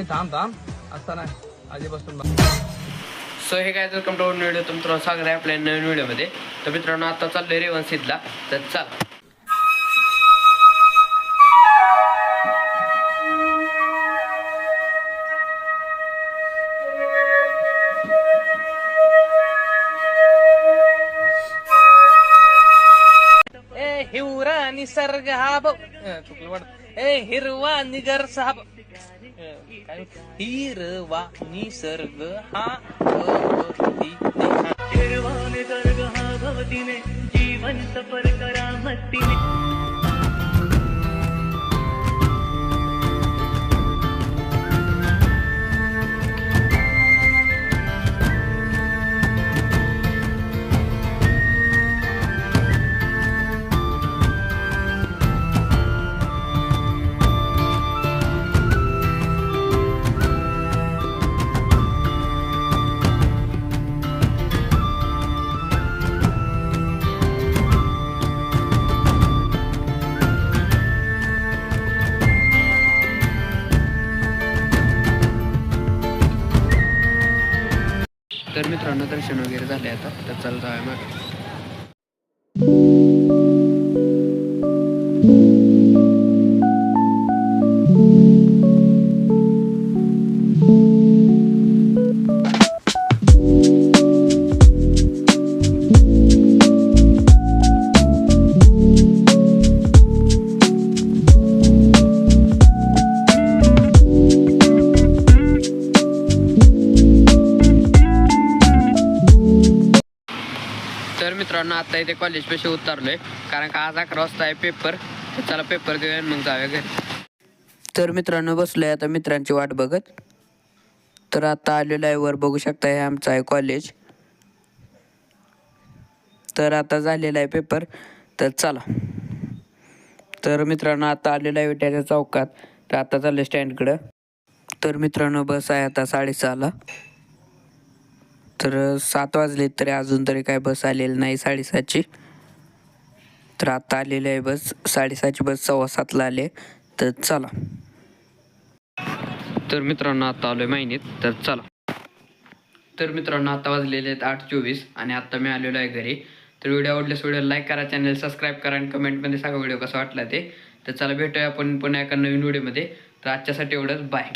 थांब थांब असताना आधीपासून. सो हे काय वेलकम टू व्हिडिओ, तुमचं स्वागत आहे आपल्या नवीन व्हिडिओमध्ये. तर मित्रांनो आता चाललोय रेवणसिद्धला, तर चला. हिवरा निसर्ग हा चुकलं वाटत. हिरवा निगर साहब हिरवा निसर्ग हा हिरवा निसर्ग हा भवतीने जीवन सफर करा मस्तीने. तर मित्रांनो दर्शन वगैरे झाले आता, तर चला जाऊया मग. तर मित्रांनो आता इथे कॉलेज पेशी उतरलोय, कारण का आज 11 वाजता आहे पेपर. तर चला पेपर देऊया मग जाऊया घरी. तर मित्रांनो बसलोय आता मित्रांची वाट बघत. तर आता आलेलो आहे वर, बघू शकता हे आमचं आहे कॉलेज. तर आता झालेला आहे पेपर, तर चला. तर मित्रांनो आता आलेलो आहे विट्याच्या चौकात, तर आता चाललं स्टँडकडं. तर मित्रांनो बस आहे आता 6:30ला. तर 7 वाजले तरी अजून तरी काय बस आलेली नाही 7:30ची. तर आता आलेली आहे बस 7:30ची बस 6:15ला आले, तर चला. तर मित्रांनो आता आलोय महिनीत, तर चला. तर मित्रांनो आता वाजलेले आहेत 8:24 आणि आता मी आलेलो आहे घरी. तर व्हिडिओ आवडल्यास व्हिडिओ लाईक करा, चॅनल सबस्क्राईब करा आणि कमेंटमध्ये सांगा व्हिडिओ कसा वाटला ते. तर चला भेटूया आपण पुन्हा एका नवीन व्हिडिओमध्ये. तर आजच्यासाठी एवढंच, बाय.